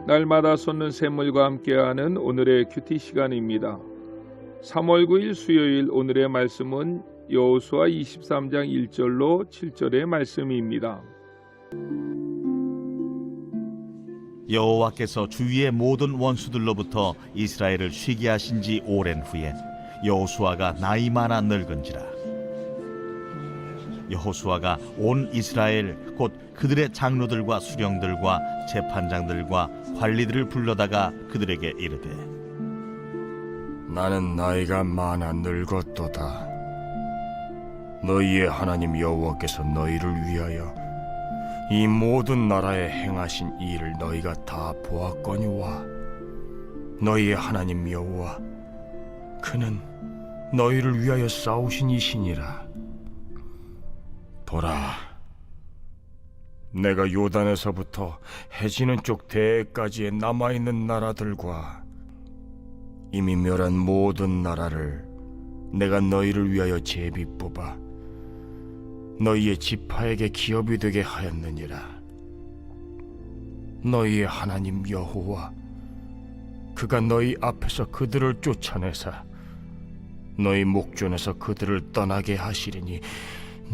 날마다 솟는 샘물과 함께하는 오늘의 큐티 시간입니다. 3월 9일 수요일 오늘의 말씀은 여호수아 23장 1절로 7절의 말씀입니다. 여호와께서 주위의 모든 원수들로부터 이스라엘을 쉬게 하신 지 오랜 후에 여호수아가 나이 많아 늙은지라. 여호수아가 온 이스라엘 곧 그들의 장로들과 수령들과 재판장들과 관리들을 불러다가 그들에게 이르되, 나는 나이가 많아 늙었도다. 너희의 하나님 여호와께서 너희를 위하여 이 모든 나라에 행하신 이 일을 너희가 다 보았거니와 너희의 하나님 여호와 그는 너희를 위하여 싸우신 이시니라. 보라, 내가 요단에서부터 해지는 쪽 대해까지의 남아있는 나라들과 이미 멸한 모든 나라를 내가 너희를 위하여 제비 뽑아 너희의 지파에게 기업이 되게 하였느니라. 너희의 하나님 여호와 그가 너희 앞에서 그들을 쫓아내사 너희 목전에서 그들을 떠나게 하시리니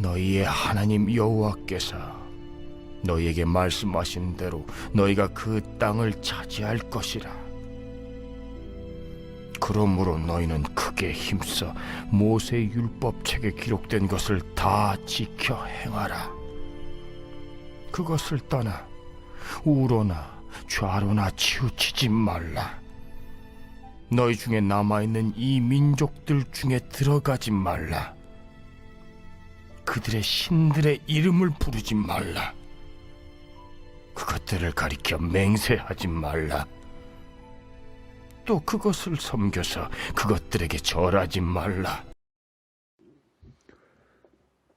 너희의 하나님 여호와께서 너희에게 말씀하신 대로 너희가 그 땅을 차지할 것이라. 그러므로 너희는 크게 힘써 모세의 율법책에 기록된 것을 다 지켜 행하라. 그것을 떠나 우로나 좌로나 치우치지 말라. 너희 중에 남아있는 이 민족들 중에 들어가지 말라. 그들의 신들의 이름을 부르지 말라. 그것들을 가리켜 맹세하지 말라. 또 그것을 섬겨서 그것들에게 절하지 말라.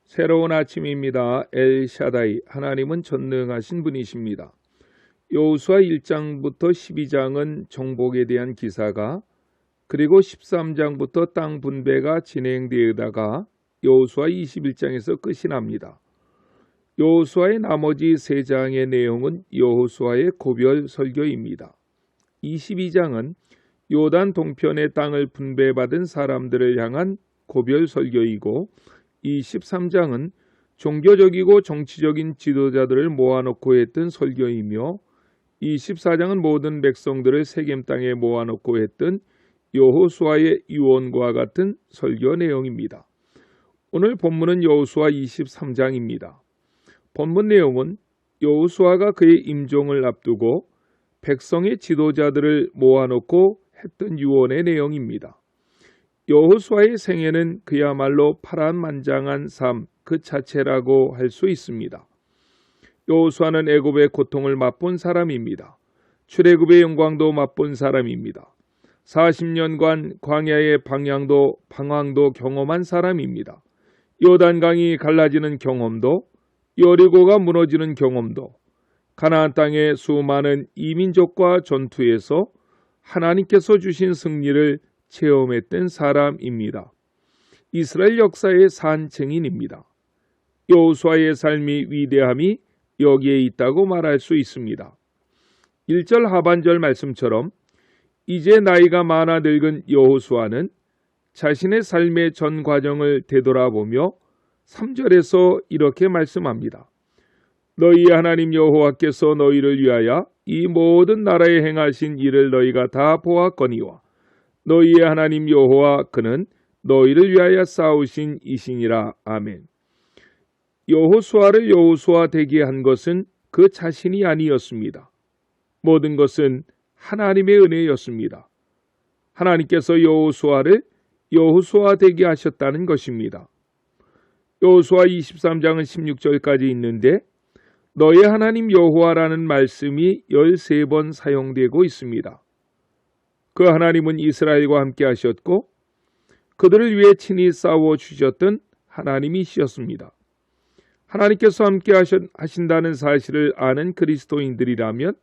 새로운 아침입니다. 엘샤다이, 하나님은 전능하신 분이십니다. 여호수아 1장부터 12장은 정복에 대한 기사가, 그리고 13장부터 땅 분배가 진행되다가 여호수아 21장에서 끝이 납니다. 여호수아의 나머지 3장의 내용은 여호수아의 고별 설교입니다. 22장은 요단 동편의 땅을 분배받은 사람들을 향한 고별 설교이고, 23장은 종교적이고 정치적인 지도자들을 모아놓고 했던 설교이며, 24장은 모든 백성들을 세겜 땅에 모아놓고 했던 여호수아의 유언과 같은 설교 내용입니다. 오늘 본문은 여호수아 23장입니다. 본문 내용은 여호수아가 그의 임종을 앞두고 백성의 지도자들을 모아놓고 했던 유언의 내용입니다. 여호수아의 생애는 그야말로 파란만장한 삶 그 자체라고 할 수 있습니다. 여호수아는 애굽의 고통을 맛본 사람입니다. 출애굽의 영광도 맛본 사람입니다. 40년간 광야의 방황도 경험한 사람입니다. 요단강이 갈라지는 경험도, 여리고가 무너지는 경험도, 가나안 땅의 수많은 이민족과 전투에서 하나님께서 주신 승리를 체험했던 사람입니다. 이스라엘 역사의 산증인입니다. 여호수아의 삶이 위대함이 여기에 있다고 말할 수 있습니다. 1절 하반절 말씀처럼 이제 나이가 많아 늙은 여호수아는 자신의 삶의 전 과정을 되돌아보며 3절에서 이렇게 말씀합니다. 너희 하나님 여호와께서 너희를 위하여 이 모든 나라에 행하신 일을 너희가 다 보았거니와 너희의 하나님 여호와 그는 너희를 위하여 싸우신 이시니라. 아멘. 여호수아를 여호수아 되게 한 것은 그 자신이 아니었습니다. 모든 것은 하나님의 은혜였습니다. 하나님께서 여호수아를 여호수아 되게 하셨다는 것입니다. 여호수아 23장은 16절까지 있는데 너의 하나님 여호와라는 말씀이 13번 사용되고 있습니다. 그 하나님은 이스라엘과 함께 하셨고 그들을 위해 친히 싸워주셨던 하나님이시였습니다. 하나님께서 함께 하신다는 사실을 아는 그리스도인들이라면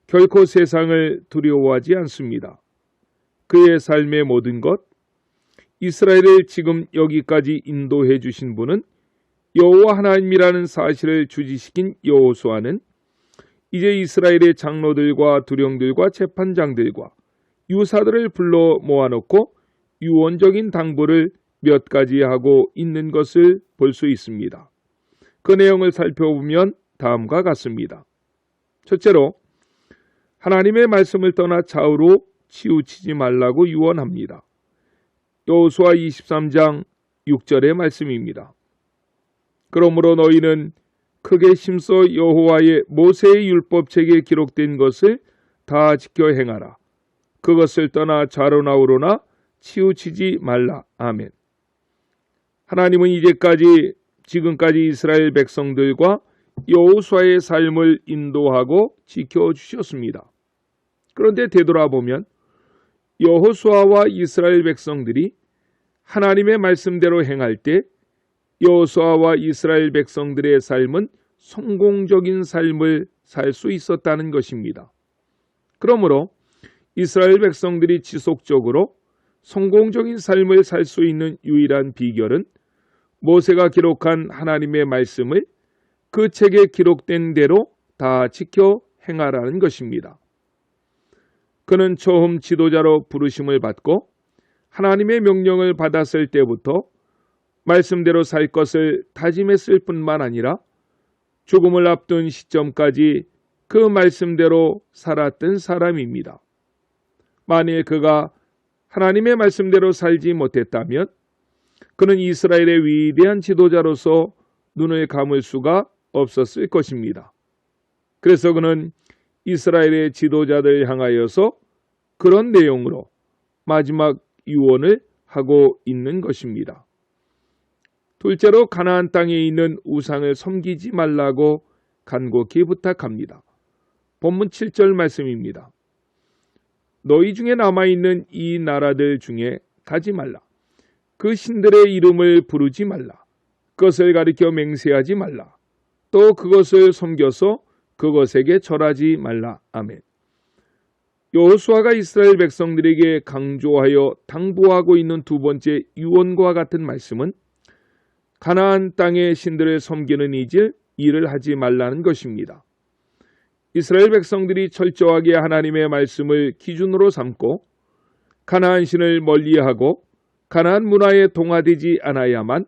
결코 세상을 두려워하지 않습니다. 그의 삶의 모든 것, 이스라엘을 지금 여기까지 인도해 주신 분은 여호와 하나님이라는 사실을 주지시킨 여호수아는 이제 이스라엘의 장로들과 두령들과 재판장들과 유사들을 불러 모아놓고 유언적인 당부를 몇 가지 하고 있는 것을 볼 수 있습니다. 그 내용을 살펴보면 다음과 같습니다. 첫째로 하나님의 말씀을 떠나 좌우로 치우치지 말라고 유언합니다. 여호수아 23장 6절의 말씀입니다. 그러므로 너희는 크게 힘써 여호와의 모세의 율법책에 기록된 것을 다 지켜 행하라. 그것을 떠나 좌로나 우로나 치우치지 말라. 아멘. 하나님은 지금까지 이스라엘 백성들과 여호수아의 삶을 인도하고 지켜주셨습니다. 그런데 되돌아보면 여호수아와 이스라엘 백성들이 하나님의 말씀대로 행할 때 여호수아와 이스라엘 백성들의 삶은 성공적인 삶을 살 수 있었다는 것입니다. 그러므로 이스라엘 백성들이 지속적으로 성공적인 삶을 살 수 있는 유일한 비결은 모세가 기록한 하나님의 말씀을 그 책에 기록된 대로 다 지켜 행하라는 것입니다. 그는 처음 지도자로 부르심을 받고 하나님의 명령을 받았을 때부터 말씀대로 살 것을 다짐했을 뿐만 아니라 죽음을 앞둔 시점까지 그 말씀대로 살았던 사람입니다. 만일 그가 하나님의 말씀대로 살지 못했다면 그는 이스라엘의 위대한 지도자로서 눈을 감을 수가 없었을 것입니다. 그래서 그는 이스라엘의 지도자들 향하여서 그런 내용으로 마지막 유언을 하고 있는 것입니다. 둘째로 가나안 땅에 있는 우상을 섬기지 말라고 간곡히 부탁합니다. 본문 7절 말씀입니다. 너희 중에 남아있는 이 나라들 중에 가지 말라. 그 신들의 이름을 부르지 말라. 그것을 가리켜 맹세하지 말라. 또 그것을 섬겨서 그것에게 절하지 말라. 아멘. 여호수아가 이스라엘 백성들에게 강조하여 당부하고 있는 두 번째 유언과 같은 말씀은 가나안 땅의 신들을 섬기는 일을 하지 말라는 것입니다. 이스라엘 백성들이 철저하게 하나님의 말씀을 기준으로 삼고 가나안 신을 멀리하고 가나안 문화에 동화되지 않아야만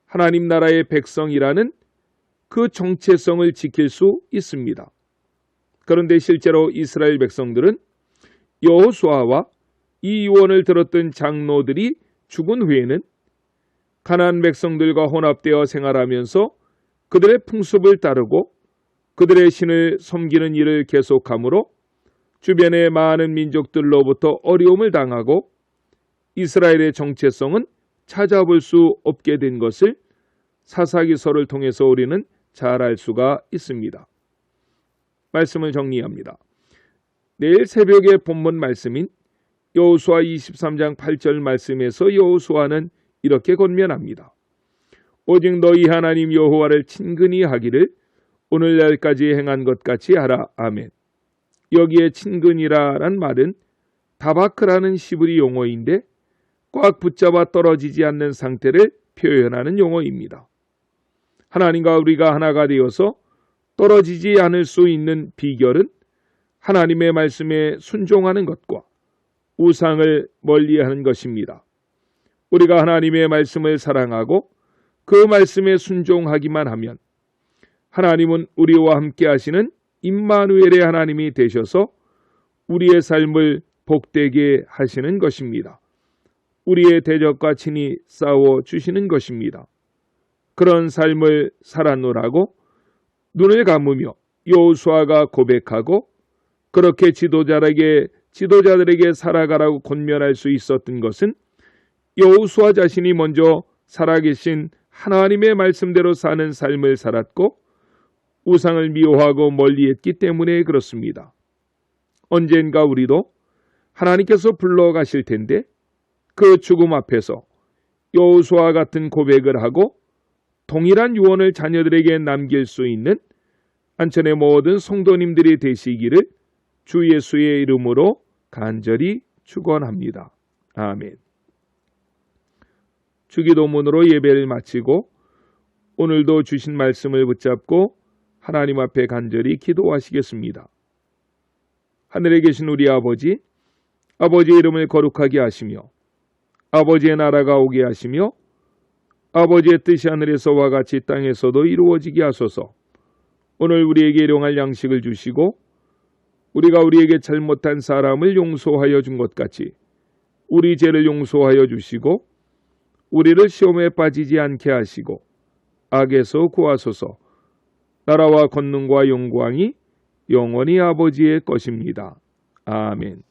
하나님 나라의 백성이라는 그 정체성을 지킬 수 있습니다. 그런데 실제로 이스라엘 백성들은 여호수아와 이 유언을 들었던 장로들이 죽은 후에는 가나안 백성들과 혼합되어 생활하면서 그들의 풍습을 따르고 그들의 신을 섬기는 일을 계속하므로 주변의 많은 민족들로부터 어려움을 당하고 이스라엘의 정체성은 찾아볼 수 없게 된 것을 사사기서를 통해서 우리는 잘 알 수가 있습니다. 말씀을 정리합니다. 내일 새벽의 본문 말씀인 여호수아 23장 8절 말씀에서 여호수아는 이렇게 권면합니다. 오직 너희 하나님 여호와를 친근히 하기를 오늘날까지 행한 것 같이 하라. 아멘. 여기에 친근이라는 말은 다바크라는 시브리 용어인데 꽉 붙잡아 떨어지지 않는 상태를 표현하는 용어입니다. 하나님과 우리가 하나가 되어서 떨어지지 않을 수 있는 비결은 하나님의 말씀에 순종하는 것과 우상을 멀리하는 것입니다. 우리가 하나님의 말씀을 사랑하고 그 말씀에 순종하기만 하면 하나님은 우리와 함께 하시는 임마누엘의 하나님이 되셔서 우리의 삶을 복되게 하시는 것입니다. 우리의 대적과 친히 싸워 주시는 것입니다. 그런 삶을 살아노라고 눈을 감으며 여호수아가 고백하고 그렇게 지도자들에게 살아가라고 권면할 수 있었던 것은 여호수아 자신이 먼저 살아계신 하나님의 말씀대로 사는 삶을 살았고 우상을 미워하고 멀리했기 때문에 그렇습니다. 언젠가 우리도 하나님께서 불러가실 텐데 그 죽음 앞에서 여호수아와 같은 고백을 하고 동일한 유언을 자녀들에게 남길 수 있는 안천의 모든 성도님들이 되시기를 주 예수의 이름으로 간절히 축원합니다. 아멘. 주기도문으로 예배를 마치고 오늘도 주신 말씀을 붙잡고 하나님 앞에 간절히 기도하시겠습니다. 하늘에 계신 우리 아버지, 아버지의 이름을 거룩하게 하시며 아버지의 나라가 오게 하시며 아버지의 뜻이 하늘에서와 같이 땅에서도 이루어지게 하소서. 오늘 우리에게 일용할 양식을 주시고 우리가 우리에게 잘못한 사람을 용서하여 준 것 같이 우리 죄를 용서하여 주시고 우리를 시험에 빠지지 않게 하시고 악에서 구하소서. 나라와 권능과 영광이 영원히 아버지의 것입니다. 아멘.